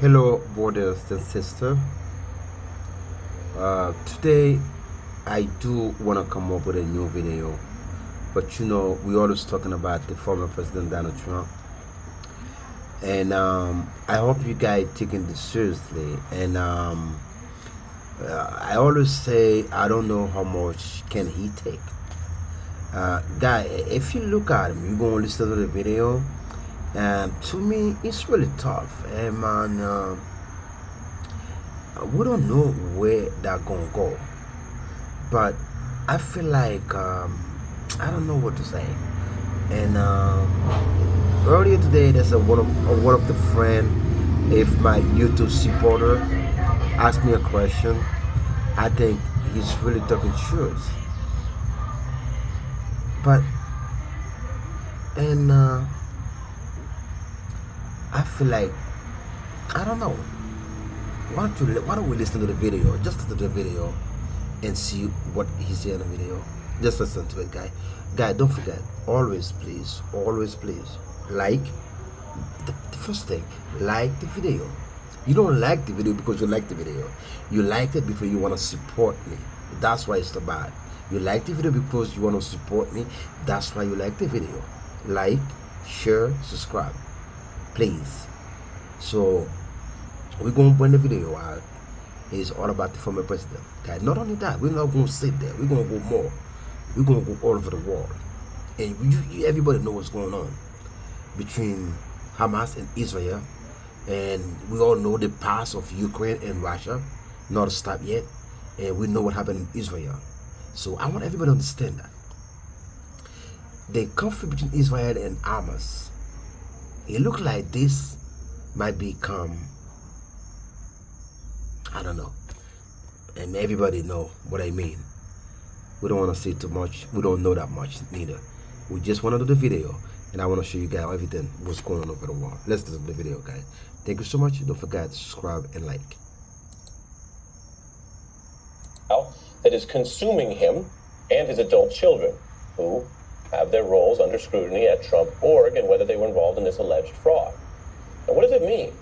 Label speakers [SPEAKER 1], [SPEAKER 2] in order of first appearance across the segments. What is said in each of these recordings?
[SPEAKER 1] Hello, brothers and sisters. Today, I do want to come up with a new video, but we always talking about the former President Donald Trump, and I hope you guys taking this seriously. And I always say I don't know how much can he take. Guy, if you look at him, you're gonna listen to the video. To me, it's really tough, and man. We don't know where that gonna go, but I feel like I don't know what to say. And earlier today, there's one of the friend, if my YouTube supporter asked me a question, I think he's really talking truth. But and I feel like I don't know. Why don't we listen to the video? Just listen to the video and see what he's saying in the video. Just listen to it, guy. Guy, don't forget, always please, like the first thing, like the video. You don't like the video because you like the video. You like it because you want to support me. That's why it's about. You like the video because you want to support me. That's why you like the video. Like, share, subscribe, please. So we're gonna bring the video out. It's all about the former president. Okay? Not only that, we're not gonna sit there. We're gonna go more. We're gonna go all over the world, and everybody know what's going on between Hamas and Israel, and we all know the past of Ukraine and Russia, not stopped yet, and we know what happened in Israel. So I want everybody to understand that the conflict between Israel and Hamas, it looks like this might become, I don't know, and everybody know what I mean. We don't want to say too much. We don't know that much neither. We just want to do the video, and I want to show you guys everything what's going on over the world. Let's do the video, guys. Thank you so much. Don't forget to subscribe and like.
[SPEAKER 2] That is consuming him and his adult children, who have their roles under scrutiny at Trump org and whether they were involved in this alleged fraud. And what does it mean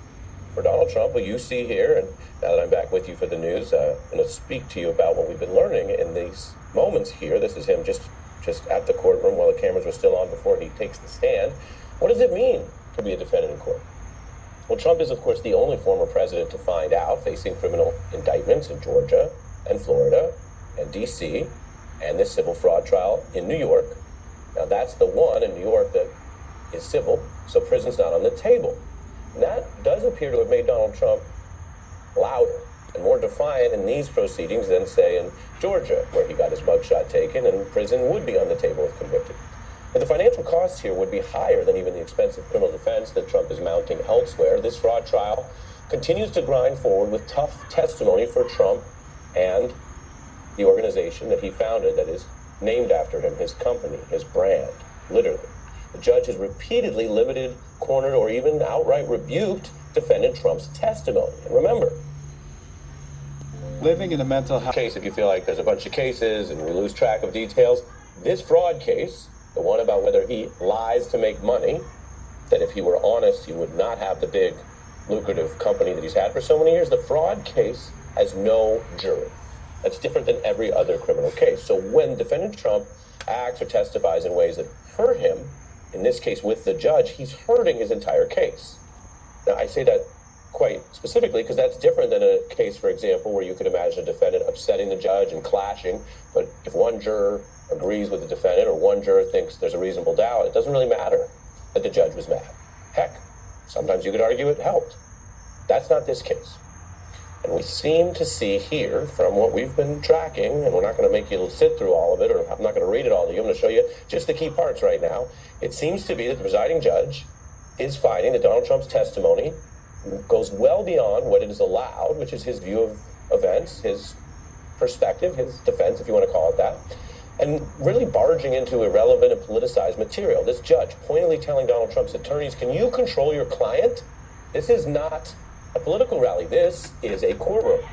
[SPEAKER 2] for Donald Trump? Well, you see here, and now that I'm back with you for the news, I'm going to speak to you about what we've been learning in these moments here. This is him just at the courtroom while the cameras were still on before he takes the stand. What does it mean to be a defendant in court? Well, Trump is, of course, the only former president to find out, facing criminal indictments in Georgia and Florida and D.C., and this civil fraud trial in New York. Now, that's the one in New York that is civil, so prison's not on the table. And that does appear to have made Donald Trump louder and more defiant in these proceedings than, say, in Georgia, where he got his mugshot taken and prison would be on the table if convicted. But the financial costs here would be higher than even the expensive criminal defense that Trump is mounting elsewhere. This fraud trial continues to grind forward with tough testimony for Trump and the organization that he founded that is named after him, his company, his brand, literally. The judge has repeatedly limited, cornered, or even outright rebuked defendant Trump's testimony. And remember,
[SPEAKER 3] living in a mental health
[SPEAKER 2] case, if you feel like there's a bunch of cases and we lose track of details, this fraud case, the one about whether he lies to make money, that if he were honest, he would not have the big, lucrative company that he's had for so many years, the fraud case has no jury. That's different than every other criminal case. So when defendant Trump acts or testifies in ways that hurt him, in this case with the judge, he's hurting his entire case. Now, I say that quite specifically because that's different than a case, for example, where you could imagine a defendant upsetting the judge and clashing. But if one juror agrees with the defendant or one juror thinks there's a reasonable doubt, it doesn't really matter that the judge was mad. Heck, sometimes you could argue it helped. That's not this case. And we seem to see here, from what we've been tracking, and we're not going to make you sit through all of it, or I'm not going to read it all to you, I'm going to show you just the key parts right now. It seems to be that the presiding judge is finding that Donald Trump's testimony goes well beyond what it is allowed, which is his view of events, his perspective, his defense, if you want to call it that, and really barging into irrelevant and politicized material. This judge pointedly telling Donald Trump's attorneys, can you control your client? This is not a political rally. This is a courtroom.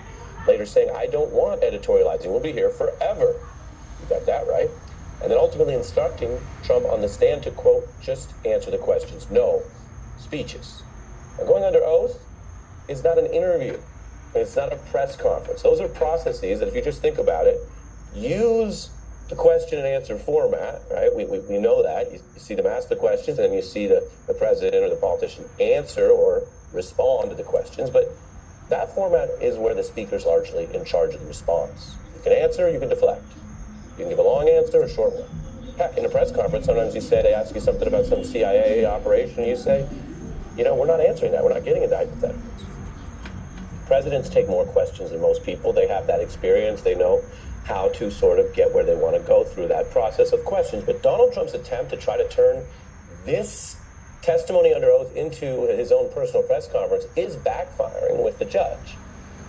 [SPEAKER 2] Later saying, I don't want editorializing. We'll be here forever. You got that right. And then ultimately instructing Trump on the stand to, quote, just answer the questions. No speeches. And going under oath is not an interview, and it's not a press conference. Those are processes that, if you just think about it, use the question and answer format, right? We know that. You see them ask the questions, and then you see the president or the politician answer or respond to the questions. But that format is where the speaker's largely in charge of the response. You can answer, you can deflect. You can give a long answer or a short one. Heck, in a press conference, sometimes they ask you something about some CIA operation, and you say, we're not answering that. We're not getting into hypotheticals. Presidents take more questions than most people. They have that experience. They know how to sort of get where they want to go through that process of questions. But Donald Trump's attempt to try to turn this testimony under oath into his own personal press conference is backfiring with the judge.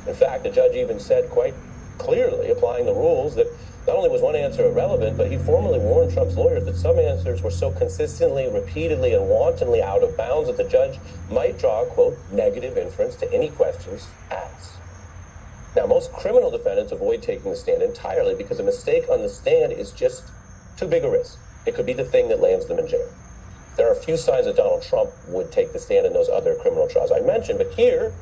[SPEAKER 2] In fact, the judge even said quite clearly, applying the rules, that not only was one answer irrelevant, but he formally warned Trump's lawyers that some answers were so consistently, repeatedly, and wantonly out of bounds that the judge might draw a, quote, negative inference to any questions asked. Now, most criminal defendants avoid taking the stand entirely because a mistake on the stand is just too big a risk. It could be the thing that lands them in jail. There are a few signs that Donald Trump would take the stand in those other criminal trials I mentioned, but here,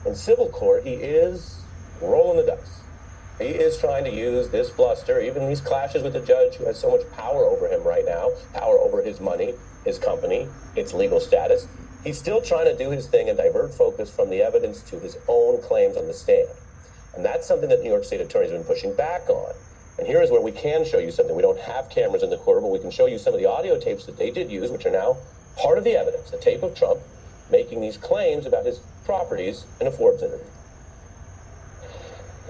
[SPEAKER 2] in civil court, he is rolling the dice. He is trying to use this bluster, even these clashes with the judge who has so much power over him right now, power over his money, his company, its legal status. He's still trying to do his thing and divert focus from the evidence to his own claims on the stand. And that's something that New York State attorneys have been pushing back on. And here is where we can show you something. We don't have cameras in the courtroom, but we can show you some of the audio tapes that they did use, which are now part of the evidence, the tape of Trump making these claims about his properties in a Forbes interview.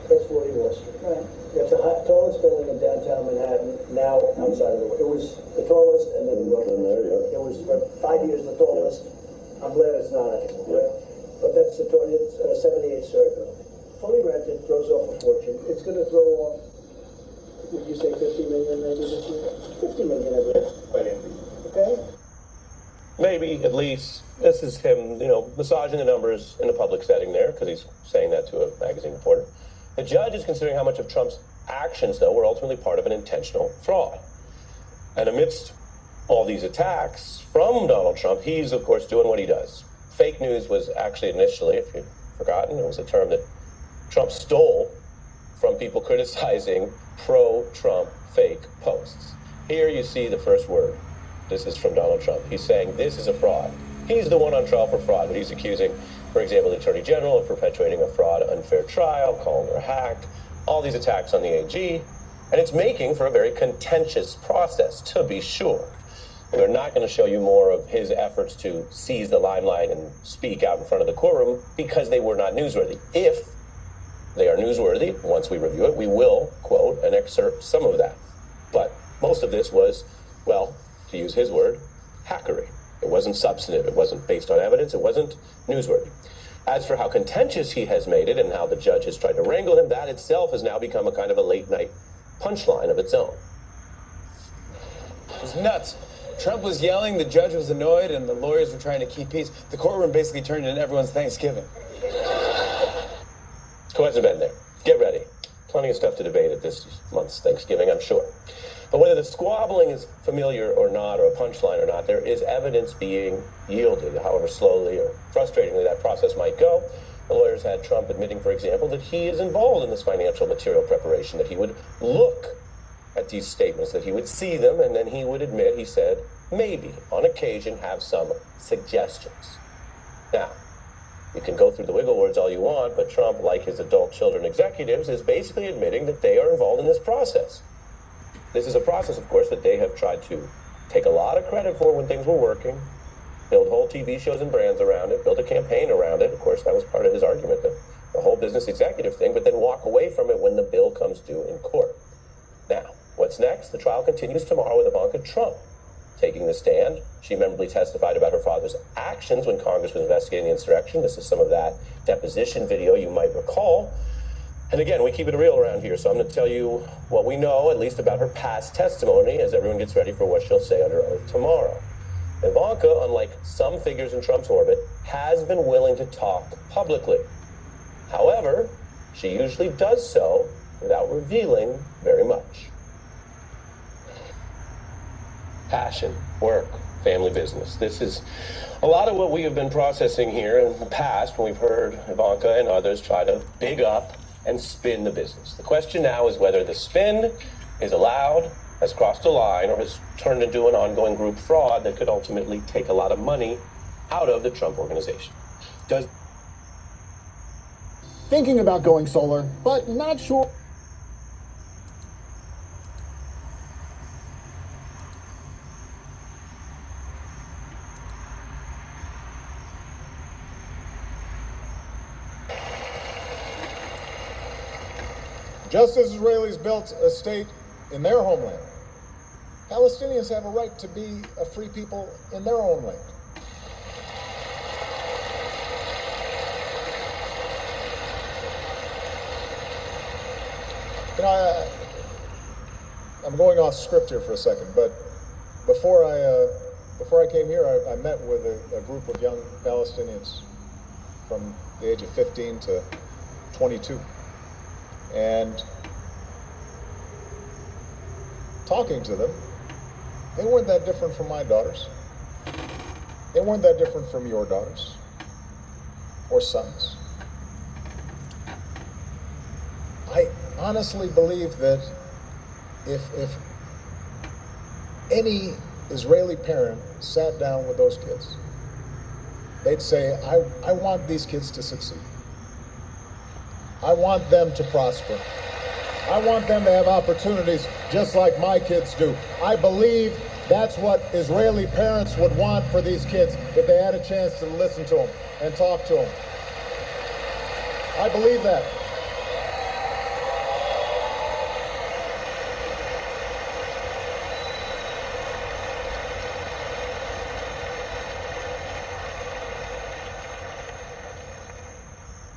[SPEAKER 3] That's 40 Wall Street. Right. It's the tallest building in downtown Manhattan, now outside of the world. It was the tallest, and then it was for 5 years the tallest. I'm glad it's not anymore. Right? But that's the tallest, 78th story building. Fully rented, throws off a fortune. It's going to throw off, would you say 50 million maybe this year? 50 million every year. Okay?
[SPEAKER 2] Maybe, at least. This is him, massaging the numbers in a public setting there, because he's saying that to a magazine reporter. The judge is considering how much of Trump's actions, though, were ultimately part of an intentional fraud. And amidst all these attacks from Donald Trump, he's, of course, doing what he does. Fake news was actually initially, if you've forgotten, it was a term that Trump stole from people criticizing pro-Trump fake posts. Here you see the first word. This is from Donald Trump. He's saying this is a fraud. He's the one on trial for fraud, but he's accusing, for example, the Attorney General of perpetuating a fraud, unfair trial, calling her a hack, all these attacks on the AG, and it's making for a very contentious process, to be sure. We're not going to show you more of his efforts to seize the limelight and speak out in front of the courtroom because they were not newsworthy. If they are newsworthy, once we review it, we will quote and excerpt some of that. But most of this was, well, to use his word, hackery. It wasn't substantive. It wasn't based on evidence. It wasn't newsworthy. As for how contentious he has made it and how the judge has tried to wrangle him, that itself has now become a kind of a late-night punchline of its own.
[SPEAKER 4] It was nuts. Trump was yelling, the judge was annoyed, and the lawyers were trying to keep peace. The courtroom basically turned into everyone's Thanksgiving.
[SPEAKER 2] Who hasn't been there? Get ready. Plenty of stuff to debate at this month's Thanksgiving, I'm sure. But whether the squabbling is familiar or not, or a punchline or not, there is evidence being yielded, however slowly or frustratingly that process might go. The lawyers had Trump admitting, for example, that he is involved in this financial material preparation, that he would look at these statements, that he would see them, and then he would admit, he said, maybe, on occasion, have some suggestions. Now, you can go through the wiggle words all you want, but Trump, like his adult children executives, is basically admitting that they are involved in this process. This is a process, of course, that they have tried to take a lot of credit for when things were working, build whole TV shows and brands around it, build a campaign around it. Of course, that was part of his argument, the whole business executive thing, but then walk away from it when the bill comes due in court. Now, what's next? The trial continues tomorrow with Ivanka Trump taking the stand. She memorably testified about her father's actions when Congress was investigating the insurrection. This is some of that deposition video you might recall. And again, we keep it real around here, so I'm going to tell you what we know, at least about her past testimony, as everyone gets ready for what she'll say under oath tomorrow. Ivanka, unlike some figures in Trump's orbit, has been willing to talk publicly. However, she usually does so without revealing very much. Passion, work, family business. This is a lot of what we have been processing here in the past when we've heard Ivanka and others try to big up and spin the business. The question now is whether the spin is allowed, has crossed a line, or has turned into an ongoing group fraud that could ultimately take a lot of money out of the Trump organization. Does
[SPEAKER 5] Thinking about going solar, but not sure. Just as Israelis built a state in their homeland, Palestinians have a right to be a free people in their own land. You know, I'm going off script here for a second, but before I came here, I met with a group of young Palestinians from the age of 15 to 22. And talking to them, they weren't that different from my daughters. They weren't that different from your daughters or sons. I honestly believe that if any Israeli parent sat down with those kids, they'd say, I want these kids to succeed. I want them to prosper. I want them to have opportunities just like my kids do. I believe that's what Israeli parents would want for these kids if they had a chance to listen to them and talk to them. I believe that.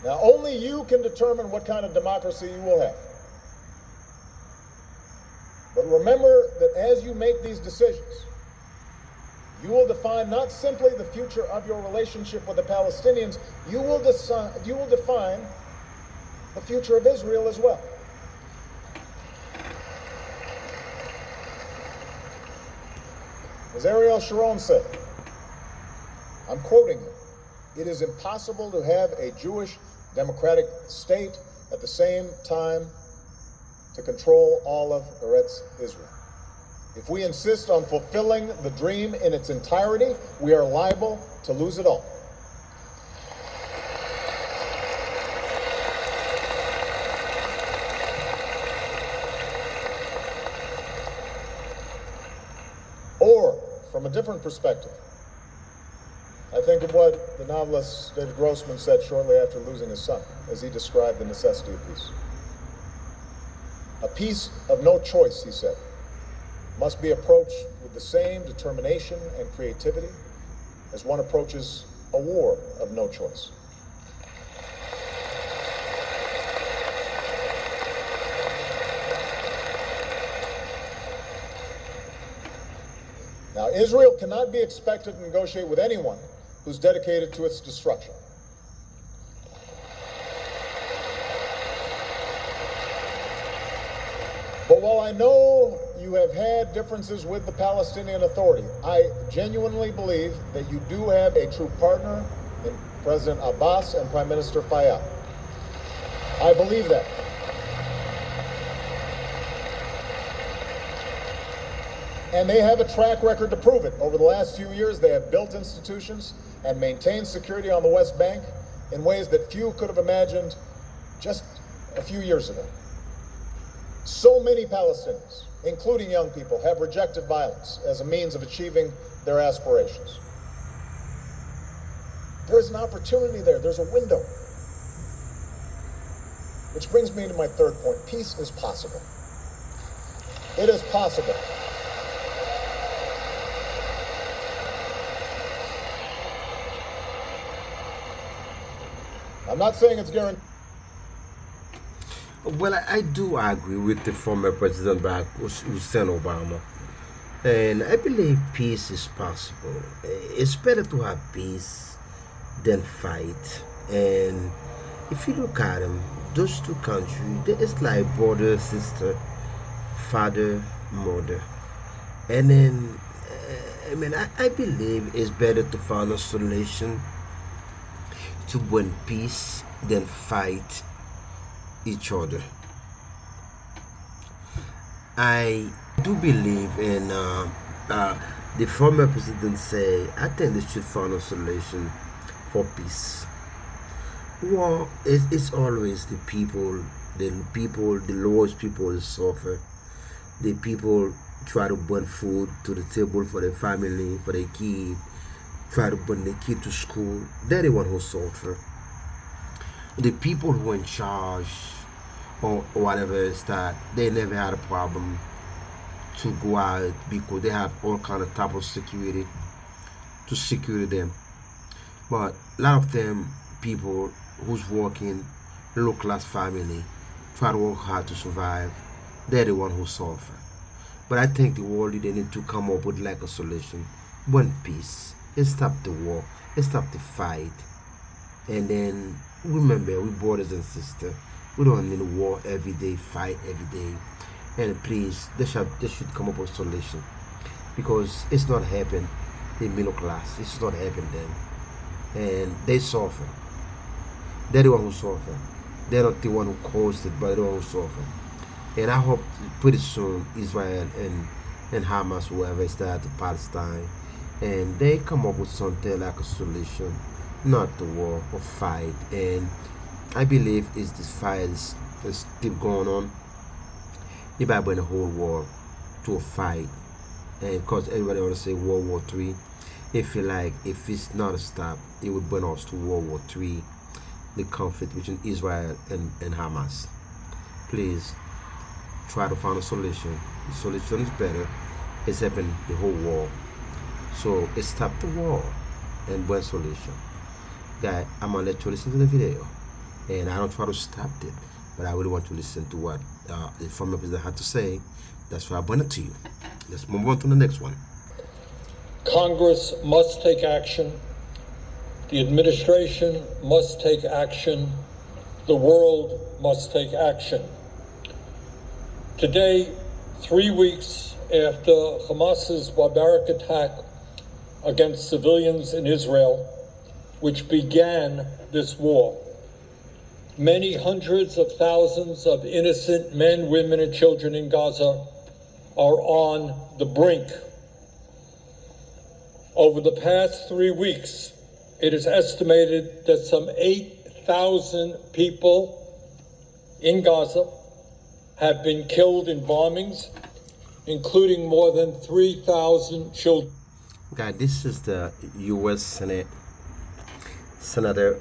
[SPEAKER 5] Now, only you can determine what kind of democracy you will have. But remember that as you make these decisions, you will define not simply the future of your relationship with the Palestinians, you will define the future of Israel as well. As Ariel Sharon said, I'm quoting him, "It is impossible to have a Jewish democratic state at the same time to control all of Eretz Israel. If we insist on fulfilling the dream in its entirety, we are liable to lose it all." Or, from a different perspective, I think of what the novelist David Grossman said shortly after losing his son, as he described the necessity of peace. A peace of no choice, he said, must be approached with the same determination and creativity as one approaches a war of no choice. Now, Israel cannot be expected to negotiate with anyone who's dedicated to its destruction. But while I know you have had differences with the Palestinian Authority, I genuinely believe that you do have a true partner in President Abbas and Prime Minister Fayyad. I believe that. And they have a track record to prove it. Over the last few years, they have built institutions and maintained security on the West Bank in ways that few could have imagined just a few years ago. So many Palestinians, including young people, have rejected violence as a means of achieving their aspirations. There's an opportunity there. There's a window. Which brings me to my third point. Peace is possible. It is possible. I'm not saying it's guaranteed.
[SPEAKER 1] Well, I do agree with the former President Barack Hussein Obama. And I believe peace is possible. It's better to have peace than fight. And if you look at them, those two countries, it's like brother, sister, father, mother. And then I believe it's better to find a solution to win peace than fight each other. I do believe in the former president say I think they should find a solution for peace. War is it's always the lowest people that suffer. The people try to bring food to the table for their family, for their kid, try to bring their kid to school. They're the one who suffer. The people who are in charge or whatever is that they never had a problem to go out because they have all kind of type of security to secure them. But a lot of them people who's working low class family try to work hard to survive. They're the one who suffer. But I think the world they need to come up with like a solution, one peace. It stop the war. It stop the fight. And then remember, we brothers and sisters. We don't need war every day, fight every day. And please, they should come up with a solution because it's not happen in middle class. It's not happen then, and they suffer. They're the one who suffer. They're not the one who caused it, but they're the one who suffer. And I hope pretty soon Israel and Hamas, whoever is there to Palestine, and they come up with something like a solution, not the war or fight. And I believe is this fight is still going on. If I bring the whole war to a fight, and because everybody want to say World War III, if you like, if it's not a stop, it would bring us to World War III, the conflict between Israel and Hamas. Please try to find a solution. The solution is better. It's helping the whole war. So it stop the war and bring solution. Guy, I'm gonna let you listen to the video. And I don't try to stop it, but I really want to listen to what the former president had to say. That's why I bring it to you. Let's move on to the next one.
[SPEAKER 6] Congress must take action. The administration must take action. The world must take action. Today, 3 weeks after Hamas's barbaric attack against civilians in Israel, which began this war, many hundreds of thousands of innocent men, women, and children in Gaza are on the brink. Over the past 3 weeks, it is estimated that some 8,000 people in Gaza have been killed in bombings, including more than 3,000 children.
[SPEAKER 1] Guys, this is the U.S. Senator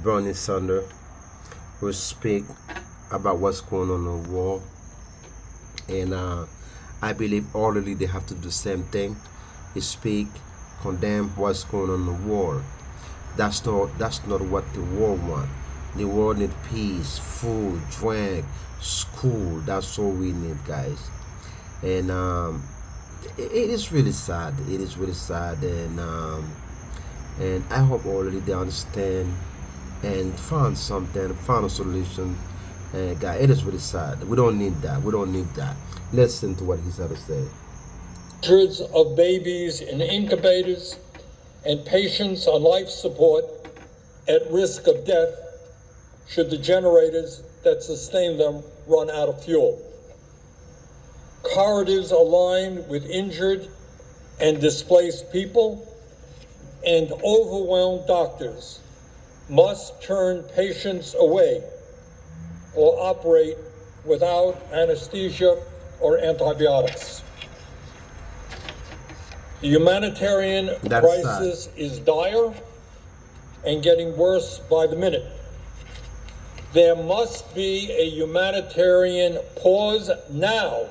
[SPEAKER 1] Bernie Sanders will speak about what's going on in the war, and I believe already they have to do the same thing. They speak, condemn what's going on in the war. That's not what the war want. The world need peace, food, drink, school. That's all we need, guys. And it is really sad. It is really sad, and I hope already they understand and find something, find a solution. And guys, it is really sad. We don't need that. We don't need that. Listen to what he's had to say.
[SPEAKER 6] Hundreds of babies in incubators and patients on life support at risk of death should the generators that sustain them run out of fuel. Corridors are lined with injured and displaced people, and overwhelmed doctors must turn patients away or operate without anesthesia or antibiotics. The humanitarian crisis is dire and getting worse by the minute. There must be a humanitarian pause now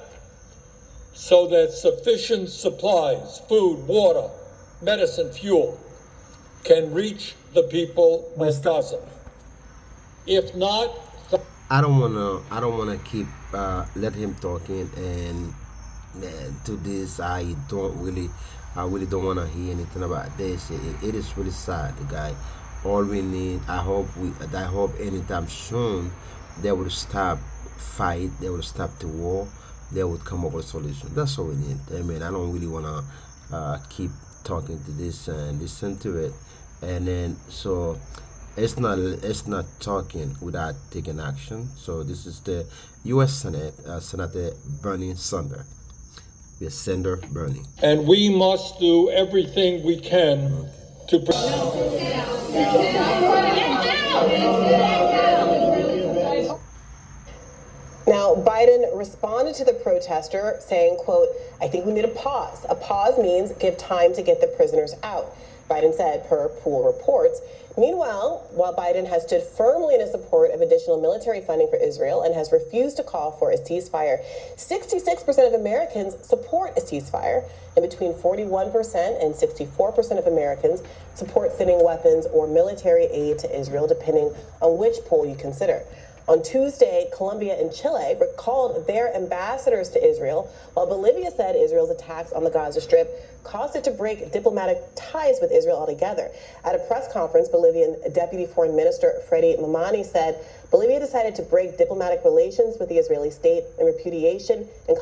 [SPEAKER 6] so that sufficient supplies, food, water, medicine, fuel, can reach the people of Gaza. If not,
[SPEAKER 1] I don't wanna keep let him talking, and to this I really don't wanna hear anything about this. It is really sad, the guy. All we need, I hope anytime soon they will stop fight, they will stop the war, they would come up with a solution. That's all we need. I mean, I don't really wanna keep talking to this and listen to it, and then so it's not talking without taking action. So this is the U.S. Senate, Senator Bernie Sanders. Yes, Senator Bernie.
[SPEAKER 6] And we must do everything we can to
[SPEAKER 7] Now, Biden responded to the protester saying, quote, "I think we need a pause. A pause means give time to get the prisoners out," Biden said, per Pool reports. Meanwhile, while Biden has stood firmly in his support of additional military funding for Israel and has refused to call for a ceasefire, 66% of Americans support a ceasefire, and between 41% and 64% of Americans support sending weapons or military aid to Israel, depending on which poll you consider. On Tuesday, Colombia and Chile recalled their ambassadors to Israel, while Bolivia said Israel's attacks on the Gaza Strip caused it to break diplomatic ties with Israel altogether. At a press conference, Bolivian Deputy Foreign Minister Freddy Mamani said Bolivia decided to break diplomatic relations with the Israeli state in repudiation and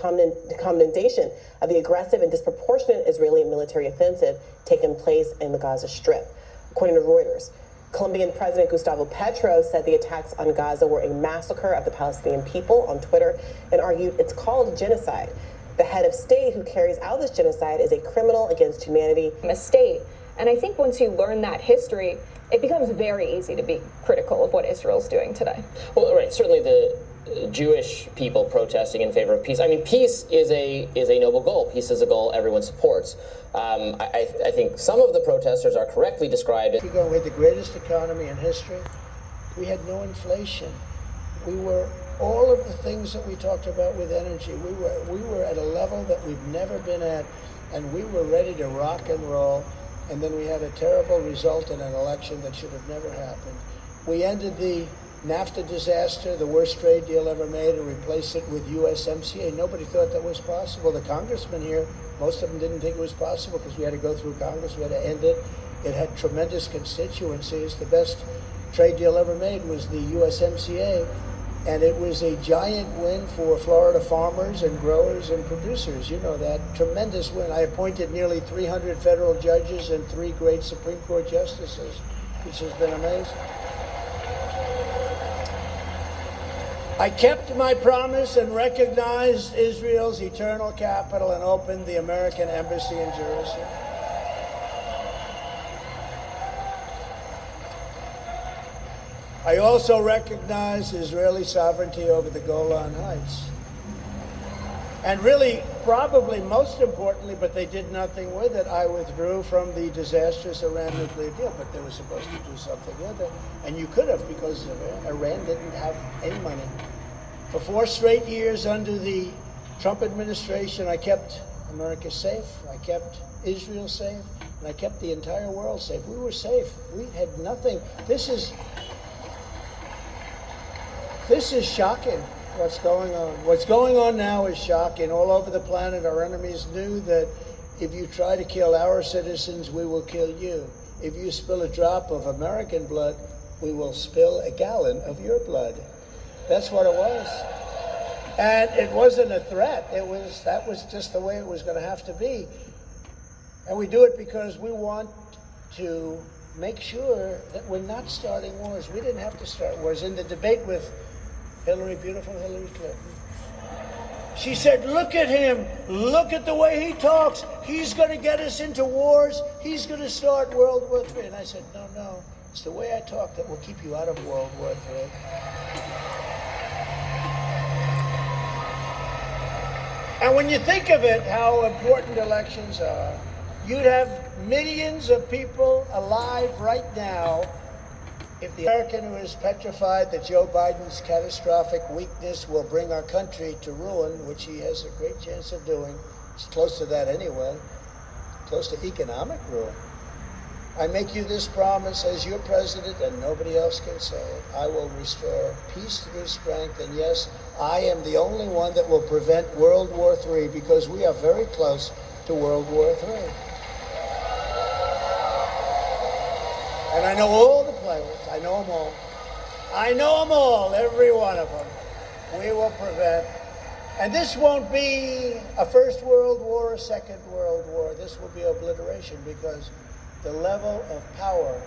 [SPEAKER 7] condemnation of the aggressive and disproportionate Israeli military offensive taking place in the Gaza Strip. According to Reuters, Colombian President Gustavo Petro said the attacks on Gaza were a massacre of the Palestinian people on Twitter and argued it's called genocide. The head of state who carries out this genocide is a criminal against humanity.
[SPEAKER 8] A state. And I think once you learn that history, it becomes very easy to be critical of what Israel's doing today.
[SPEAKER 9] Well, right. Certainly the Jewish people protesting in favor of peace. I mean, peace is a noble goal. Peace is a goal everyone supports. I think some of the protesters are correctly described.
[SPEAKER 3] We had the greatest economy in history. We had no inflation. We were all of the things that we talked about with energy. We were at a level that we've never been at, and we were ready to rock and roll. And then we had a terrible result in an election that should have never happened. We ended the NAFTA disaster, the worst trade deal ever made, and replaced it with USMCA. Nobody thought that was possible. The congressmen here, most of them didn't think it was possible because we had to go through Congress, we had to end it. It had tremendous constituencies. The best trade deal ever made was the USMCA, and it was a giant win for Florida farmers and growers and producers. You know that, tremendous win. I appointed nearly 300 federal judges and 3 great Supreme Court justices, which has been amazing. I kept my promise and recognized Israel's eternal capital and opened the American embassy in Jerusalem. I also recognized Israeli sovereignty over the Golan Heights. And really, probably most importantly, but they did nothing with it, I withdrew from the disastrous Iran nuclear deal, but they were supposed to do something with it. And you could have, because Iran didn't have any money. For 4 straight years under the Trump administration, I kept America safe, I kept Israel safe, and I kept the entire world safe. We were safe. We had nothing. This is shocking, what's going on. What's going on now is shocking. All over the planet, our enemies knew that if you try to kill our citizens, we will kill you. If you spill a drop of American blood, we will spill a gallon of your blood. That's what it was. And it wasn't a threat. That was just the way it was going to have to be. And we do it because we want to make sure that we're not starting wars. We didn't have to start wars. In the debate with beautiful Hillary Clinton, she said, "Look at him. Look at the way he talks. He's going to get us into wars. He's going to start World War III." And I said, no. It's the way I talk that will keep you out of World War III. And when you think of it, how important elections are, you'd have millions of people alive right now if the American who is petrified that Joe Biden's catastrophic weakness will bring our country to ruin, which he has a great chance of doing. It's close to that anyway, close to economic ruin. I make you this promise as your president, and nobody else can say it. I will restore peace through strength, and yes, I am the only one that will prevent World War III, because we are very close to World War III. And I know all the players. I know them all. I know them all, every one of them. We will prevent And this won't be a First World War, a Second World War. This will be obliteration, because the level of power,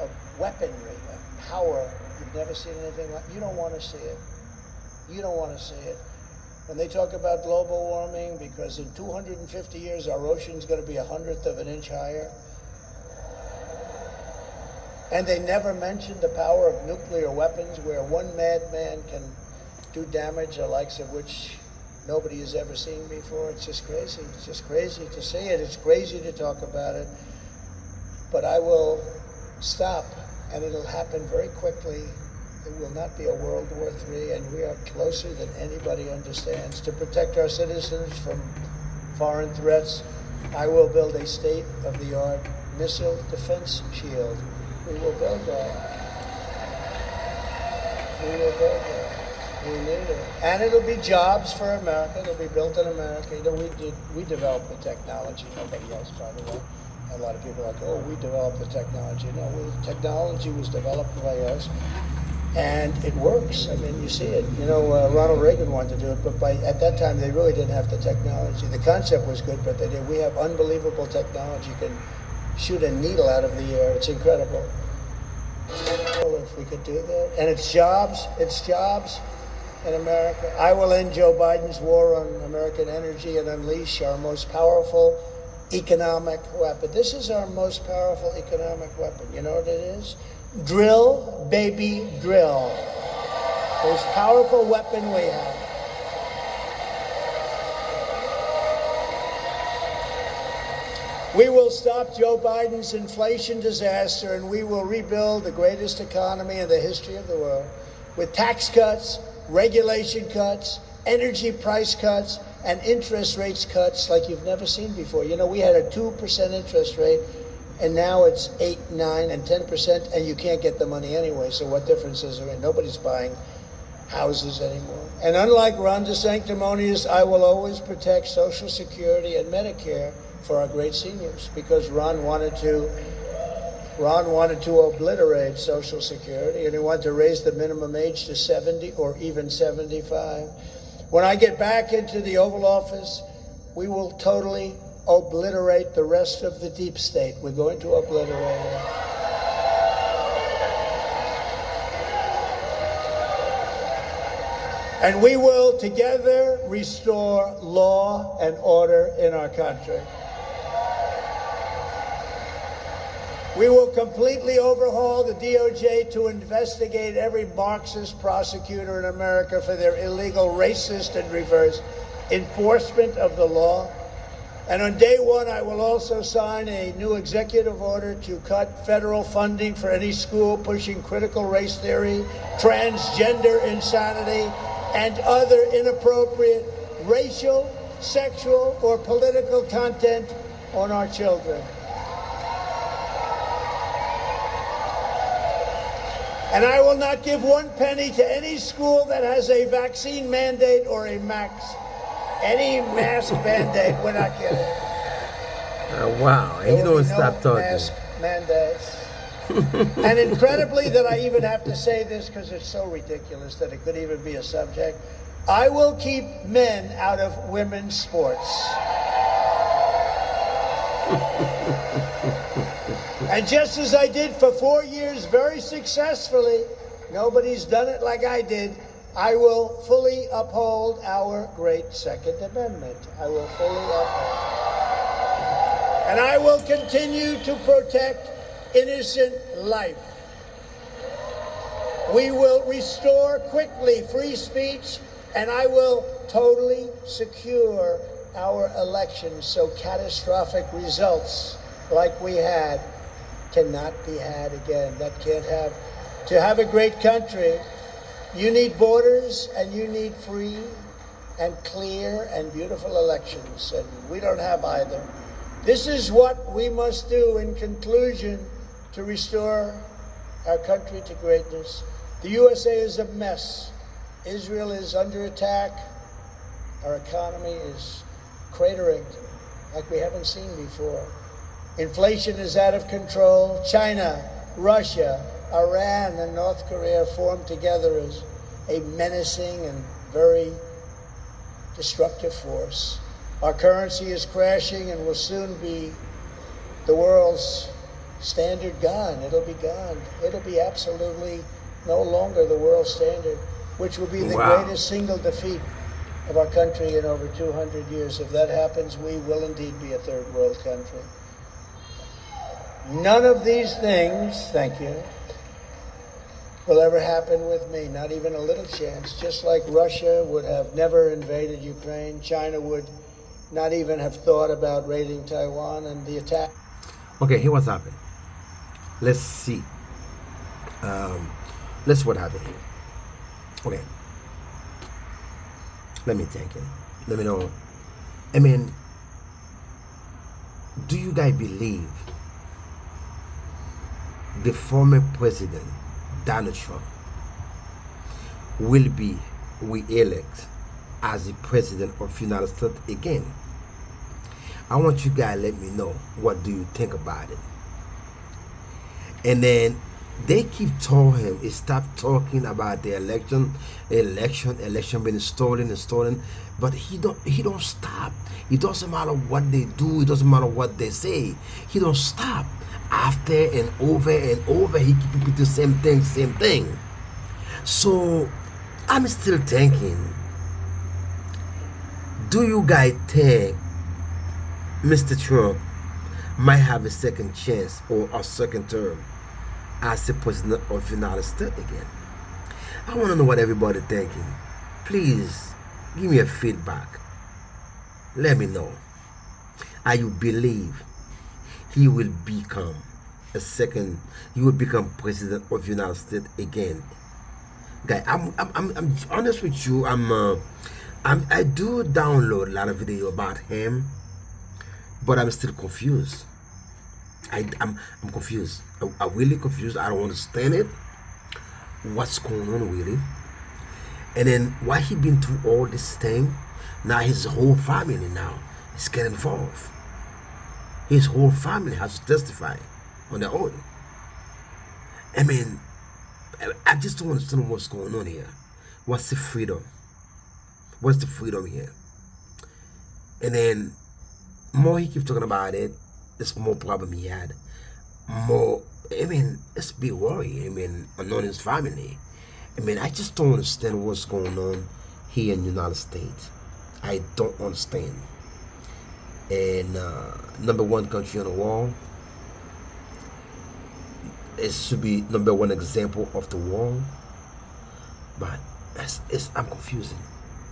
[SPEAKER 3] of weaponry, of power, you've never seen anything like. You don't want to see it. You don't want to see it. When they talk about global warming, because in 250 years our ocean's going to be 1/100 of an inch higher. And they never mention the power of nuclear weapons, where one madman can do damage the likes of which nobody has ever seen before. It's just crazy. It's just crazy to see it. It's crazy to talk about it. But I will stop, and it'll happen very quickly. It will not be a World War III, and we are closer than anybody understands. To protect our citizens from foreign threats, I will build a state-of-the-art missile defense shield. We will build that. We will build that. We need it. And it'll be jobs for America. It'll be built in America. You know, we developed the technology. Nobody else, by the way. A lot of people are like, oh, we developed the technology. No, technology was developed by us. And it works. I mean, you see it. You know, Ronald Reagan wanted to do it, but at that time, they really didn't have the technology. The concept was good, but they did. We have unbelievable technology. You can shoot a needle out of the air. It's incredible. If we could do that. And it's jobs in America. I will end Joe Biden's war on American energy and unleash our most powerful economic weapon. This is our most powerful economic weapon. You know what it is? Drill, baby, drill. Most powerful weapon we have. We will stop Joe Biden's inflation disaster, and we will rebuild the greatest economy in the history of the world with tax cuts, regulation cuts, energy price cuts, and interest rates cuts like you've never seen before. You know, we had a 2% interest rate, and now it's 8, 9, and 10%, and you can't get the money anyway, so what difference is there? Nobody's buying houses anymore. And unlike Ron DeSanctimonious, I will always protect Social Security and Medicare for our great seniors, because Ron wanted to obliterate Social Security, and he wanted to raise the minimum age to 70 or even 75. When I get back into the Oval Office, we will totally obliterate the rest of the deep state. We're going to obliterate it. And we will together restore law and order in our country. We will completely overhaul the DOJ to investigate every Marxist prosecutor in America for their illegal, racist, and reverse enforcement of the law. And on day one, I will also sign a new executive order to cut federal funding for any school pushing critical race theory, transgender insanity, and other inappropriate racial, sexual, or political content on our children. And I will not give one penny to any school that has a vaccine mandate or any mask mandate. We're not kidding.
[SPEAKER 1] Wow, and you don't stop talking.
[SPEAKER 3] Mask mandates. And incredibly, that I even have to say this because it's so ridiculous that it could even be a subject, I will keep men out of women's sports. And just as I did for 4 years very successfully, nobody's done it like I did, I will fully uphold our great Second Amendment. I will fully uphold. And I will continue to protect innocent life. We will restore quickly free speech, and I will totally secure our elections so catastrophic results like we had cannot be had again. That can't have. To have a great country, you need borders, and you need free and clear and beautiful elections, and we don't have either. This is what we must do in conclusion to restore our country to greatness. The USA is a mess. Israel is under attack. Our economy is cratering like we haven't seen before. Inflation is out of control. China, Russia, Iran, and North Korea formed together as a menacing and very destructive force. Our currency is crashing and will soon be the world's standard gone. It'll be gone. It'll be absolutely no longer the world standard, which will be the greatest single defeat of our country in over 200 years. If that happens, we will indeed be a third world country. None of these things, thank you, will ever happen with me, not even a little chance. Just like Russia would have never invaded Ukraine, China would not even have thought about raiding Taiwan, and the attack.
[SPEAKER 1] Okay, here what's happened. Let's see. Let's see what happened here. Okay. Let me think it. Let me know. I mean, do you guys believe the former president Donald Trump will be re-elected as the president of the United States again? I want you guys to let me know, what do you think about it? And then they keep telling him, stop talking about the election being stolen, but he don't stop. It doesn't matter what they do, it doesn't matter what they say, he don't stop. After and over, he keep repeating the same thing. So I'm still thinking, do you guys think Mr. Trump might have a second chance or a second term as the president of the United States again? I want to know what everybody thinking. Please give me a feedback. Let me know. Are you believe he will become president of the United States again? Guy, I'm honest with you. I do download a lot of video about him, but I'm still confused. I'm confused. I'm really confused. I don't understand it. What's going on really? And then why he been through all this thing? Now his whole family now is getting involved. His whole family has to testify on their own. I mean, I just don't understand what's going on here. What's the freedom? What's the freedom here? And then more he keeps talking about it, there's more problem he had. More, I mean, it's a big worry. I mean, on his family. I mean, I just don't understand what's going on here in the United States. I don't understand. And #1 country on the world, it should be #1 example of the world, but I'm confusing.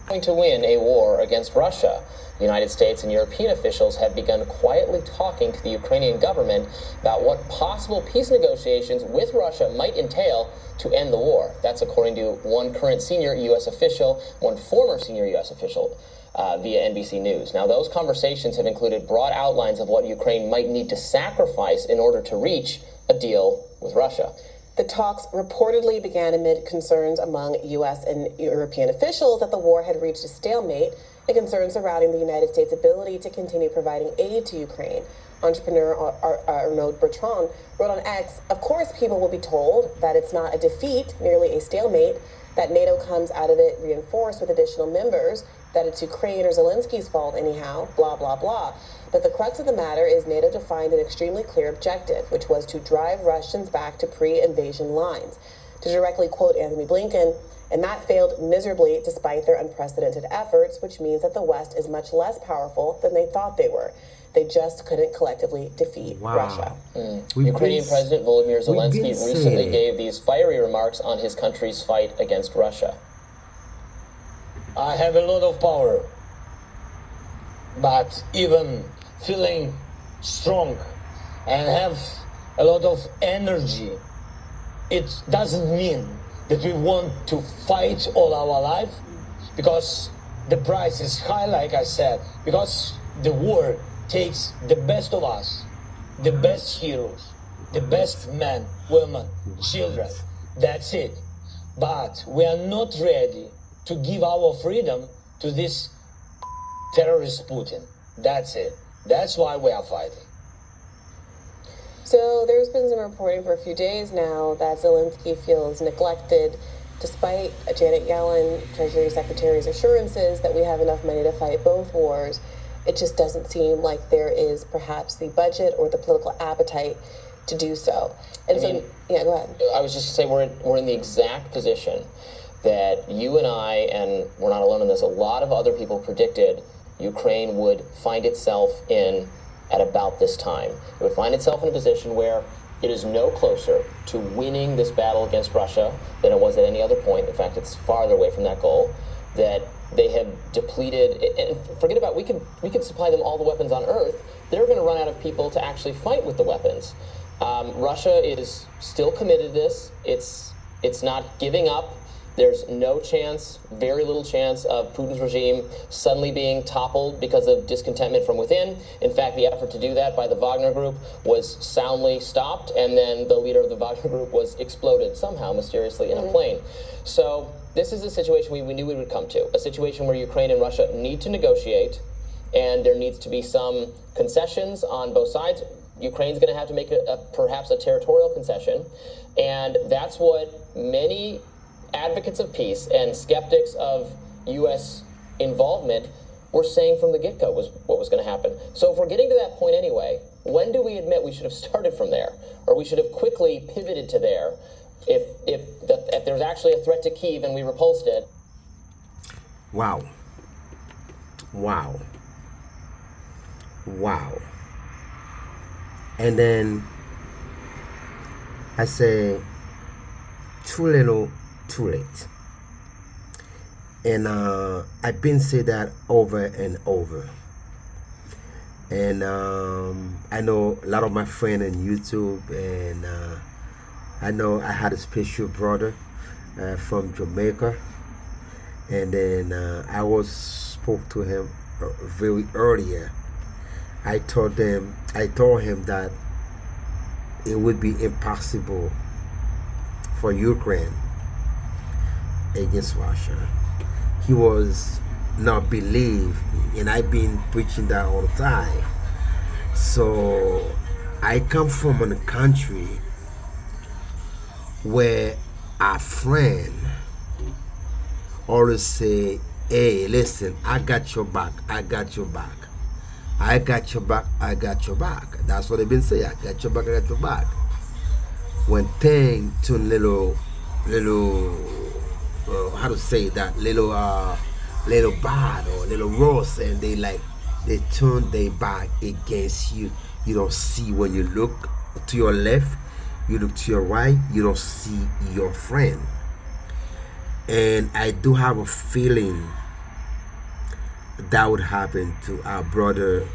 [SPEAKER 9] Going to win a war against Russia. The United States and European officials have begun quietly talking to the Ukrainian government about what possible peace negotiations with Russia might entail to end the war. That's according to one current senior U.S. official, one former senior U.S. official via NBC News. Now, those conversations have included broad outlines of what Ukraine might need to sacrifice in order to reach a deal with Russia.
[SPEAKER 7] The talks reportedly began amid concerns among U.S. and European officials that the war had reached a stalemate and concerns surrounding the United States' ability to continue providing aid to Ukraine. Entrepreneur Arnaud Bertrand wrote on X, "Of course people will be told that it's not a defeat, merely a stalemate, that NATO comes out of it reinforced with additional members, that it's Ukraine or Zelensky's fault anyhow, blah, blah, blah. But the crux of the matter is NATO defined an extremely clear objective, which was to drive Russians back to pre-invasion lines." To directly quote Anthony Blinken, "And that failed miserably despite their unprecedented efforts, which means that the West is much less powerful than they thought they were. They just couldn't collectively defeat Russia."
[SPEAKER 9] Ukrainian President Volodymyr Zelensky recently gave these fiery remarks on his country's fight against Russia.
[SPEAKER 6] "I have a lot of power, but even feeling strong and have a lot of energy, it doesn't mean that we want to fight all our life, because the price is high, like I said, because the war takes the best of us, the best heroes, the best men, women, children. That's it. But we are not ready to give our freedom to this terrorist Putin. That's it. That's why we are fighting."
[SPEAKER 7] So there's been some reporting for a few days now that Zelensky feels neglected despite Janet Yellen, Treasury Secretary's assurances that we have enough money to fight both wars, it just doesn't seem like there is perhaps the budget or the political appetite to do so. And yeah, go ahead.
[SPEAKER 9] I was just going to say we're in the exact position that you and I, and we're not alone in this, a lot of other people predicted Ukraine would find itself in at about this time. It would find itself in a position where it is no closer to winning this battle against Russia than it was at any other point. In fact, it's farther away from that goal. That they have depleted, and forget about, we could supply them all the weapons on Earth. They're going to run out of people to actually fight with the weapons. Russia is still committed to this. It's not giving up. There's no chance, very little chance, of Putin's regime suddenly being toppled because of discontentment from within. In fact, the effort to do that by the Wagner Group was soundly stopped, and then the leader of the Wagner Group was exploded somehow, mysteriously, in a plane. So this is a situation we knew we would come to, a situation where Ukraine and Russia need to negotiate, and there needs to be some concessions on both sides. Ukraine's going to have to make perhaps a territorial concession, and that's what many advocates of peace and skeptics of U.S. involvement were saying from the get-go was what was going to happen. So if we're getting to that point anyway, when do we admit we should have started from there, or we should have quickly pivoted to there if there's actually a threat to Kyiv and we repulsed it?
[SPEAKER 1] Wow. And then I say, too little, too late. And I've been saying that over and over. And I know a lot of my friends on YouTube, and I know I had a special brother from Jamaica, and then I spoke to him very earlier. I told him that it would be impossible for Ukraine against Russia. He was not believe, and I've been preaching that all the time. So I come from a country where our friend always say, hey, listen, I got your back, I got your back. I got your back, I got your back. That's what they've been saying. I got your back, I got your back. When things turn little, how to say that, little bad or little worse, and they turn their back against you. You don't see when you look to your left, you look to your right, you don't see your friend. And I do have a feeling that would happen to our brother,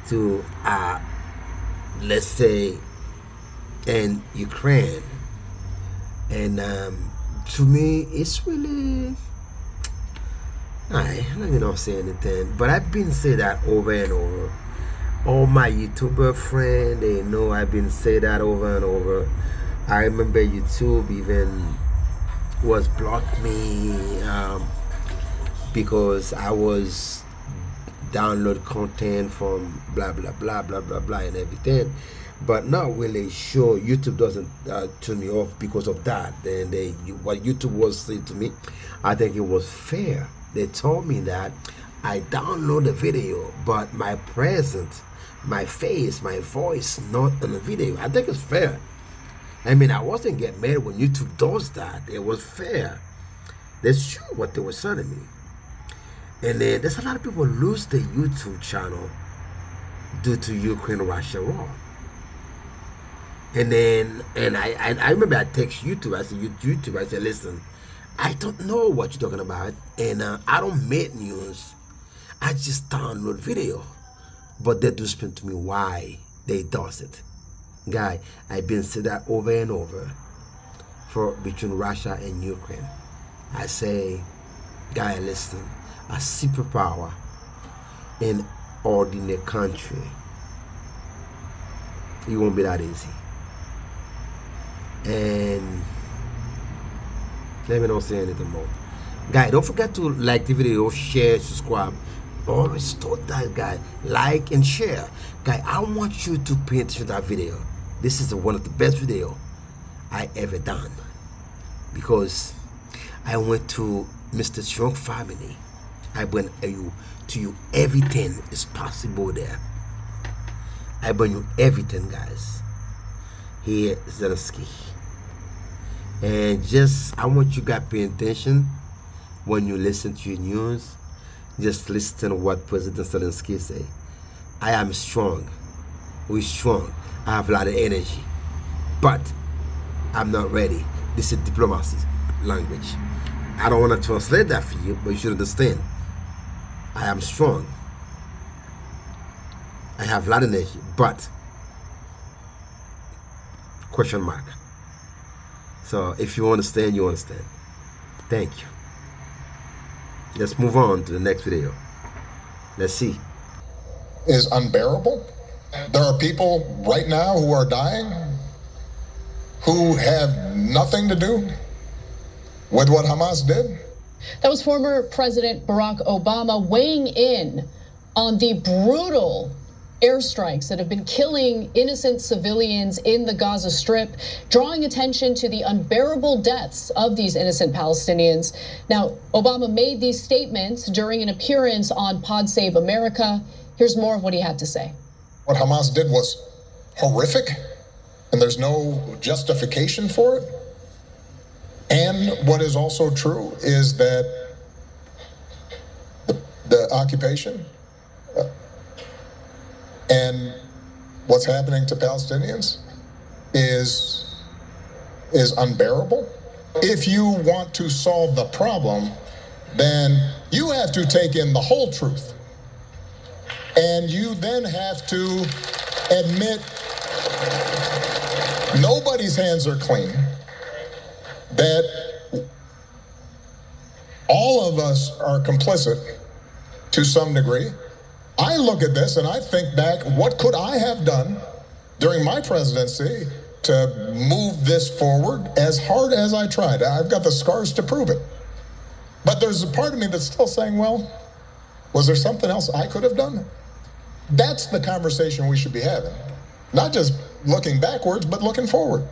[SPEAKER 1] to let's say in Ukraine. And to me, it's really, let me not say anything, but I've been saying that over and over. All my YouTuber friends, they know I've been saying that over and over. I remember YouTube even was blocked me because I was download content from blah blah blah blah blah blah and everything, but not really sure. YouTube doesn't turn me off because of that. And what YouTube was saying to me, I think it was fair. They told me that I download the video, but my presence, my face, my voice not in the video. I think it's fair. I mean, I wasn't getting mad when YouTube does that. It was fair. That's true what they were telling me. And then there's a lot of people lose their YouTube channel due to Ukraine-Russia war. And then, I remember I text YouTube. I said, YouTube, I said, listen, I don't know what you're talking about, and I don't make news. I just download video. But they do explain to me why they does it. Guy, I've been saying that over and over for between Russia and Ukraine. I say, guy, listen, a superpower in ordinary country, it won't be that easy. And let me not say anything more. Guy, don't forget to like the video, share, subscribe. Always told that guy, like and share. Guy, I want you to pay attention to that video. This is one of the best video I ever done. because I went to Mr. Trump family. I bring you to you everything is possible there. I bring you everything, guys. Here, Zelensky. And just, I want you guys to pay attention when you listen to your news. Just listen to what President Zelensky say. I am strong. We're strong. I have a lot of energy. But I'm not ready. This is diplomacy language. I don't want to translate that for you, but you should understand. I am strong. I have a lot of energy, but question mark. So if you understand, you understand. Thank you. Let's move on to the next video. Let's see.
[SPEAKER 5] Is unbearable. There are people right now who are dying who have nothing to do with what Hamas did.
[SPEAKER 10] That was former President Barack Obama weighing in on the brutal airstrikes that have been killing innocent civilians in the Gaza Strip, drawing attention to the unbearable deaths of these innocent Palestinians. Now, Obama made these statements during an appearance on Pod Save America. Here's more of what he had to say.
[SPEAKER 5] What Hamas did was horrific, and there's no justification for it. And what is also true is that the occupation and what's happening to Palestinians is unbearable. If you want to solve the problem, then you have to take in the whole truth. And you then have to admit nobody's hands are clean, that all of us are complicit to some degree. I look at this and I think back, what could I have done during my presidency to move this forward as hard as I tried? I've got the scars to prove it. But there's a part of me that's still saying, well, was there something else I could have done? That's the conversation we should be having. Not just looking backwards, but looking forward.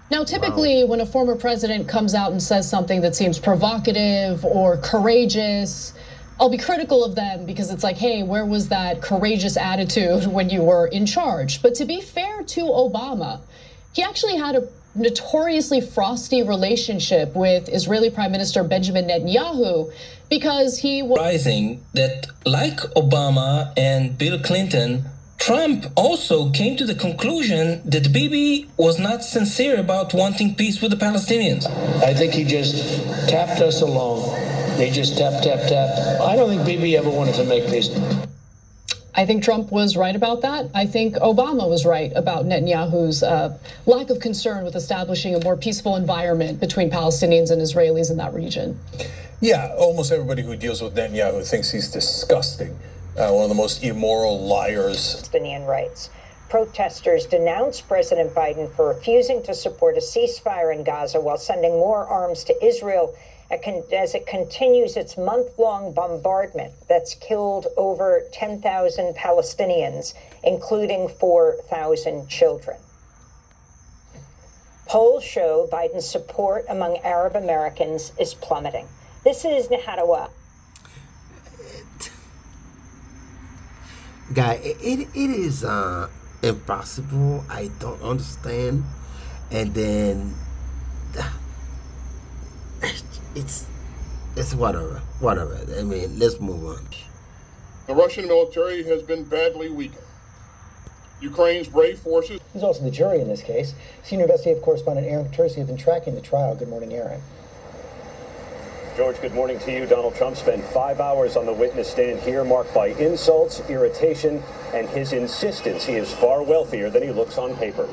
[SPEAKER 10] Now, typically, when a former president comes out and says something that seems provocative or courageous, I'll be critical of them because it's like, hey, where was that courageous attitude when you were in charge? But to be fair to Obama, he actually had a notoriously frosty relationship with Israeli Prime Minister Benjamin Netanyahu because he was
[SPEAKER 11] surprising that, like Obama and Bill Clinton, Trump also came to the conclusion that Bibi was not sincere about wanting peace with the Palestinians.
[SPEAKER 3] I think he just tapped us along. They just tap, tap, tap. I don't think Bibi ever wanted to make peace.
[SPEAKER 10] I think Trump was right about that. I think Obama was right about Netanyahu's lack of concern with establishing a more peaceful environment between Palestinians and Israelis in that region.
[SPEAKER 12] Yeah, almost everybody who deals with Netanyahu thinks he's disgusting. One of the most immoral liars.
[SPEAKER 13] Palestinian rights. Protesters denounced President Biden for refusing to support a ceasefire in Gaza while sending more arms to Israel as it continues its month-long bombardment that's killed over 10,000 Palestinians, including 4,000 children. Polls show Biden's support among Arab Americans is plummeting. This is Naharawa.
[SPEAKER 1] Guy, it is impossible. I don't understand. And then it's whatever. I mean, let's move on.
[SPEAKER 14] The Russian military has been badly weakened. Ukraine's brave forces.
[SPEAKER 15] He's also the jury in this case. Senior investigative correspondent Aaron Terzi has been tracking the trial. Good morning, Aaron.
[SPEAKER 16] George, good morning to you. Donald Trump spent 5 hours on the witness stand here, marked by insults, irritation, and his insistence he is far wealthier than he looks on paper.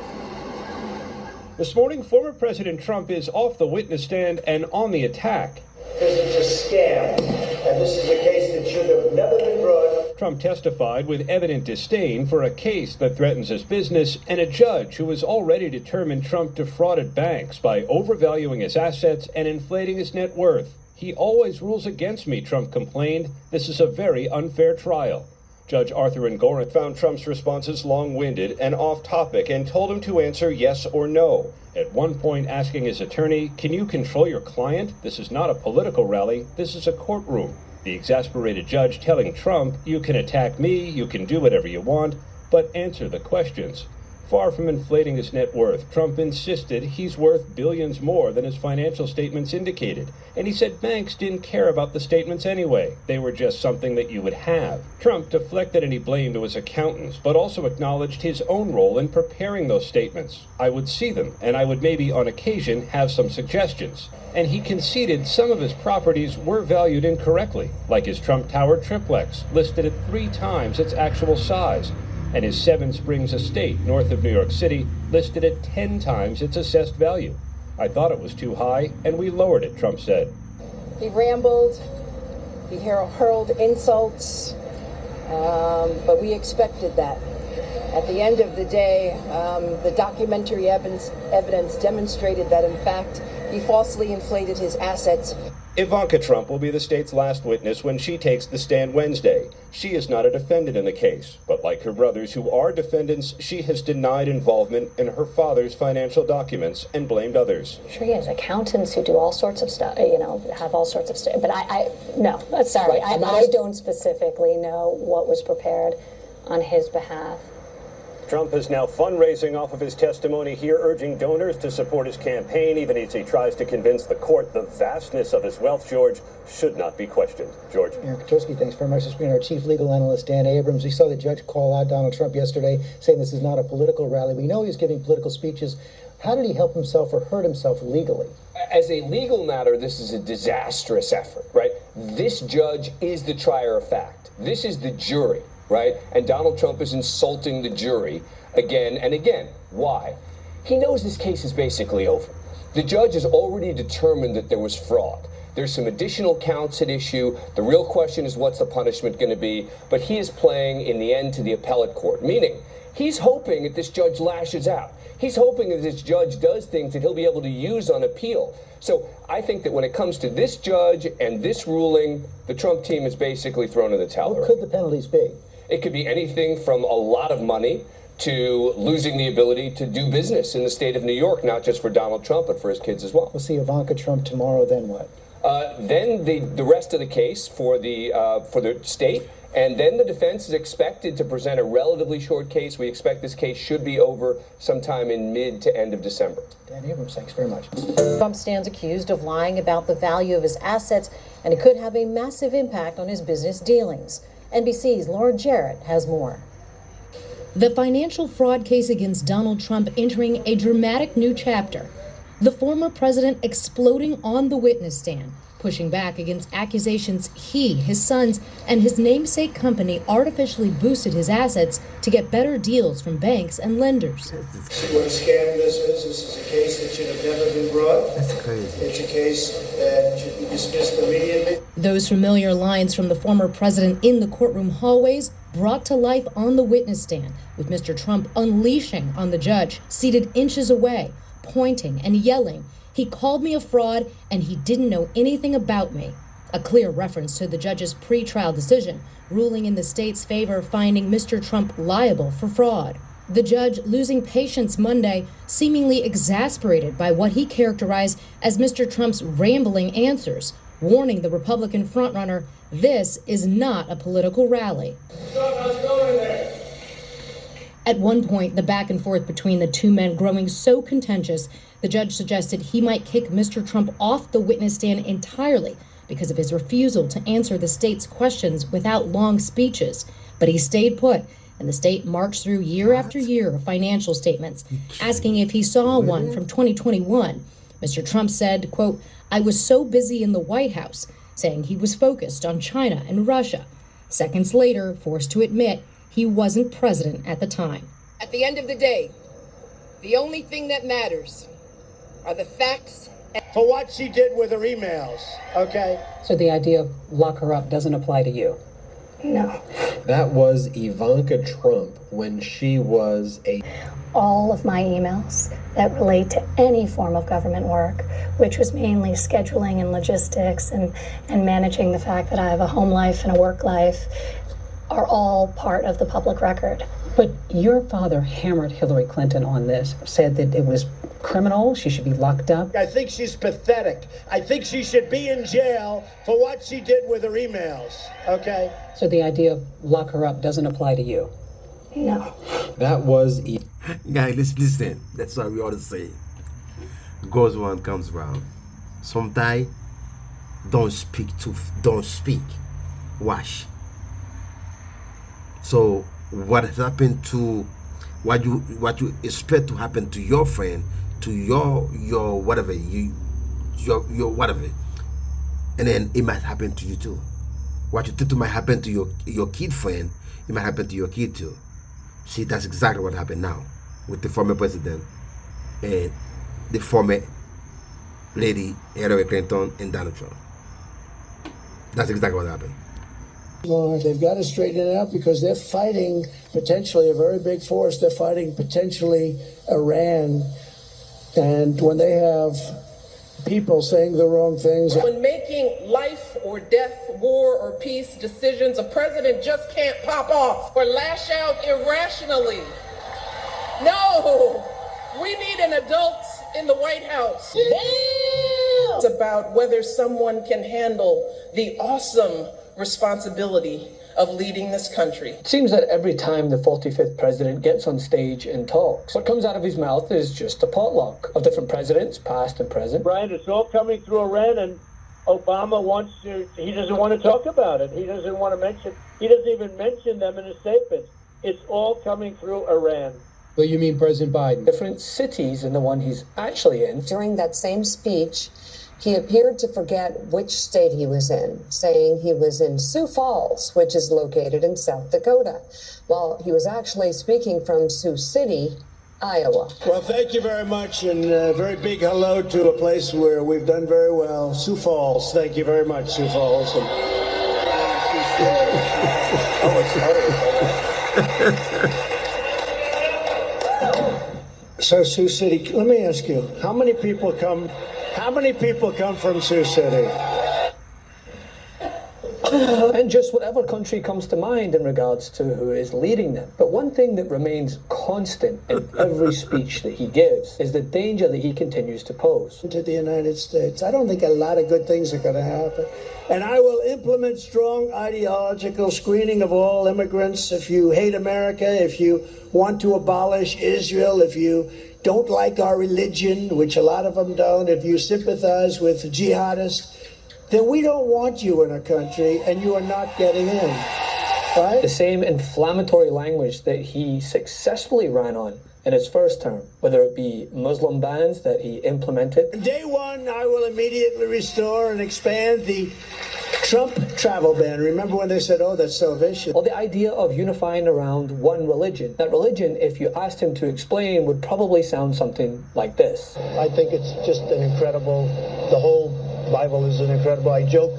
[SPEAKER 17] This morning, former President Trump is off the witness stand and on the attack.
[SPEAKER 3] This is a scam, and this is a case that should have never been brought.
[SPEAKER 17] Trump testified with evident disdain for a case that threatens his business and a judge who has already determined Trump defrauded banks by overvaluing his assets and inflating his net worth. He always rules against me, Trump complained. This is a very unfair trial. Judge Arthur Engoron found Trump's responses long-winded and off-topic and told him to answer yes or no. At one point asking his attorney, "Can you control your client? This is not a political rally, this is a courtroom." The exasperated judge telling Trump, "You can attack me, you can do whatever you want, but answer the questions." Far from inflating his net worth, Trump insisted he's worth billions more than his financial statements indicated. And he said banks didn't care about the statements anyway. They were just something that you would have. Trump deflected any blame to his accountants, but also acknowledged his own role in preparing those statements. "I would see them, and I would maybe on occasion have some suggestions." And he conceded some of his properties were valued incorrectly, like his Trump Tower triplex, listed at 3 times its actual size, and his Seven Springs estate north of New York City, listed at 10 times its assessed value. "I thought it was too high, and we lowered it," Trump said.
[SPEAKER 18] He rambled, he hurled insults, but we expected that. At the end of the day, the documentary evidence demonstrated that, in fact, he falsely inflated his assets.
[SPEAKER 17] Ivanka Trump will be the state's last witness when she takes the stand Wednesday. She is not a defendant in the case, but like her brothers who are defendants, she has denied involvement in her father's financial documents and blamed others.
[SPEAKER 19] Sure, he has accountants who do all sorts of stuff, have all sorts of stuff. But no, sorry, I don't specifically know what was prepared on his behalf.
[SPEAKER 16] Trump is now fundraising off of his testimony here, urging donors to support his campaign, even as he tries to convince the court the vastness of his wealth, George, should not be questioned. George.
[SPEAKER 15] Aaron Katersky, thanks very much for being our chief legal analyst, Dan Abrams. We saw the judge call out Donald Trump yesterday, saying this is not a political rally. We know he was giving political speeches. How did he help himself or hurt himself legally?
[SPEAKER 20] As a legal matter, this is a disastrous effort, right? This judge is the trier of fact. This is the jury. Right? And Donald Trump is insulting the jury again and again. Why? He knows this case is basically over. The judge has already determined that there was fraud. There's some additional counts at issue. The real question is what's the punishment going to be? But he is playing in the end to the appellate court, meaning he's hoping that this judge lashes out. He's hoping that this judge does things that he'll be able to use on appeal. So I think that when it comes to this judge and this ruling, the Trump team is basically thrown in the towel.
[SPEAKER 15] What could the penalties be?
[SPEAKER 20] It could be anything from a lot of money to losing the ability to do business in the state of New York, not just for Donald Trump, but for his kids as well.
[SPEAKER 15] We'll see Ivanka Trump tomorrow, then what?
[SPEAKER 20] Then the rest of the case for the state, and then the defense is expected to present a relatively short case. We expect this case should be over sometime in mid to end of December.
[SPEAKER 15] Dan Abrams, thanks very much.
[SPEAKER 21] Trump stands accused of lying about the value of his assets, and it could have a massive impact on his business dealings. NBC's Laura Jarrett has more.
[SPEAKER 22] The financial fraud case against Donald Trump entering a dramatic new chapter. The former president exploding on the witness stand, pushing back against accusations he, his sons, and his namesake company artificially boosted his assets to get better deals from banks and lenders.
[SPEAKER 3] What a scam this is. This is a case that should have never been brought.
[SPEAKER 1] That's crazy.
[SPEAKER 3] It's a case that should be dismissed immediately.
[SPEAKER 22] Those familiar lines from the former president in the courtroom hallways brought to life on the witness stand, with Mr. Trump unleashing on the judge, seated inches away, pointing and yelling, "He called me a fraud and he didn't know anything about me." A clear reference to the judge's pretrial decision, ruling in the state's favor, finding Mr. Trump liable for fraud. The judge losing patience Monday, seemingly exasperated by what he characterized as Mr. Trump's rambling answers, warning the Republican frontrunner, this is not a political rally. At one point, the back and forth between the two men growing so contentious, the judge suggested he might kick Mr. Trump off the witness stand entirely because of his refusal to answer the state's questions without long speeches. But he stayed put, and the state marched through year after year of financial statements, asking if he saw one from 2021. Mr. Trump said, quote, "I was so busy in the White House," saying he was focused on China and Russia. Seconds later, forced to admit he wasn't president at the time.
[SPEAKER 18] At the end of the day, the only thing that matters are the facts.
[SPEAKER 3] For what she did with her emails, okay?
[SPEAKER 23] So the idea of lock her up doesn't apply to you?
[SPEAKER 19] No.
[SPEAKER 24] That was Ivanka Trump when she was
[SPEAKER 19] All of my emails that relate to any form of government work, which was mainly scheduling and logistics and managing the fact that I have a home life and a work life,
[SPEAKER 21] are all part of the public record.
[SPEAKER 23] But your father hammered Hillary Clinton on this, said that it was criminal, she should be locked up.
[SPEAKER 3] I think she's pathetic. I think she should be in jail for what she did with her emails, okay?
[SPEAKER 23] So the idea of lock her up doesn't apply to you?
[SPEAKER 21] No.
[SPEAKER 1] That was it. Guys, listen. That's what we ought to say. Goes one, comes round. Sometimes don't speak. Wash. So what has happened to what you expect to happen to your friend, to your whatever, your whatever, and then it might happen to you too. What you think might happen to your kid friend, it might happen to your kid too. See, that's exactly what happened now with the former president and the former lady Hillary Clinton and Donald Trump. That's exactly what happened.
[SPEAKER 3] Well, they've got to straighten it out because they're fighting potentially a very big force. They're fighting potentially Iran. And when they have people saying the wrong things.
[SPEAKER 2] When making life or death, war or peace decisions, a president just can't pop off or lash out irrationally. No, we need an adult in the White House. It's about whether someone can handle the awesome responsibility of leading this country.
[SPEAKER 20] It seems that every time the 45th president gets on stage and talks, what comes out of his mouth is just a potluck of different presidents, past and present.
[SPEAKER 3] Brian, it's all coming through Iran, and Obama he doesn't want to talk about it. He doesn't even mention them in his statements. It's all coming through Iran.
[SPEAKER 23] Well, you mean President Biden?
[SPEAKER 20] Different cities than the one he's actually in.
[SPEAKER 4] During that same speech, he appeared to forget which state he was in, saying he was in Sioux Falls, which is located in South Dakota. Well, he was actually speaking from Sioux City, Iowa.
[SPEAKER 3] Well, thank you very much, and a very big hello to a place where we've done very well, Sioux Falls. Thank you very much, Sioux Falls. So, Sioux City, let me ask you, how many people come from Sioux City?
[SPEAKER 20] And just whatever country comes to mind in regards to who is leading them. But one thing that remains constant in every speech that he gives is the danger that he continues to pose.
[SPEAKER 3] To the United States. I don't think a lot of good things are going to happen. And I will implement strong ideological screening of all immigrants. If you hate America, if you want to abolish Israel, if you don't like our religion, which a lot of them don't, if you sympathize with jihadists, then we don't want you in our country, and you are not getting in, right?
[SPEAKER 20] The same inflammatory language that he successfully ran on in his first term, whether it be Muslim bans that he implemented.
[SPEAKER 3] Day one, I will immediately restore and expand the Trump travel ban. Remember when they said, oh, that's so vicious?
[SPEAKER 20] Or the idea of unifying around one religion. That religion, if you asked him to explain, would probably sound something like this.
[SPEAKER 3] I think it's just an incredible, the whole Bible is an incredible, I joke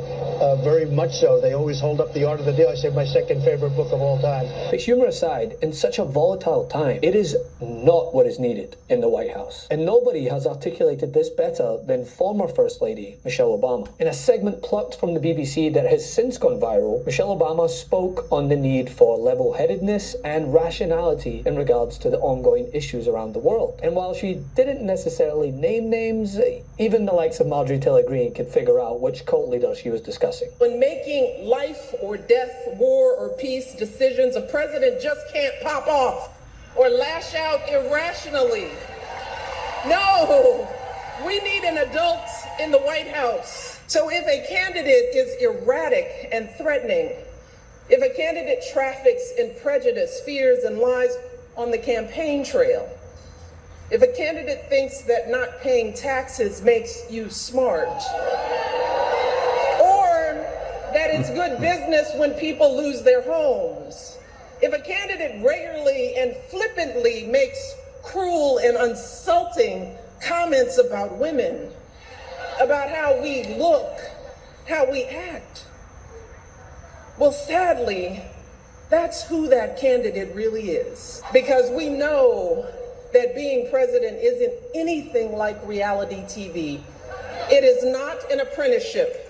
[SPEAKER 3] very much so. They always hold up the Art of the Deal. I say my second favorite book of all time.
[SPEAKER 20] But humor aside, in such a volatile time, it is not what is needed in the White House. And nobody has articulated this better than former First Lady Michelle Obama. In a segment plucked from the BBC that has since gone viral, Michelle Obama spoke on the need for level-headedness and rationality in regards to the ongoing issues around the world. And while she didn't necessarily name names, even the likes of Marjorie Taylor Greene could figure out which cult leader she was discussing.
[SPEAKER 2] When making life or death, war or peace decisions, a president just can't pop off or lash out irrationally. No, we need an adult in the White House. So if a candidate is erratic and threatening, if a candidate traffics in prejudice, fears, and lies on the campaign trail, if a candidate thinks that not paying taxes makes you smart, that it's good business when people lose their homes, if a candidate regularly and flippantly makes cruel and insulting comments about women, about how we look, how we act, well, sadly, that's who that candidate really is. Because we know that being president isn't anything like reality TV. It is not an apprenticeship.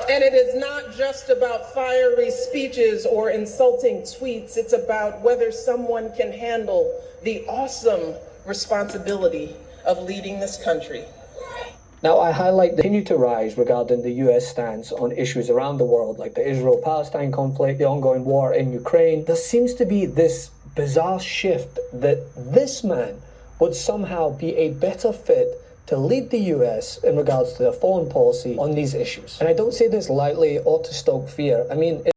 [SPEAKER 2] And it is not just about fiery speeches or insulting tweets. It's about whether someone can handle the awesome responsibility of leading this country.
[SPEAKER 6] Now, I highlight the continue to rise regarding the US stance on issues around the world, like the Israel-Palestine conflict, the ongoing war in Ukraine. There seems to be this bizarre shift that this man would somehow be a better fit to lead the US in regards to their foreign policy on these issues. And I don't say this lightly or to stoke fear. I mean,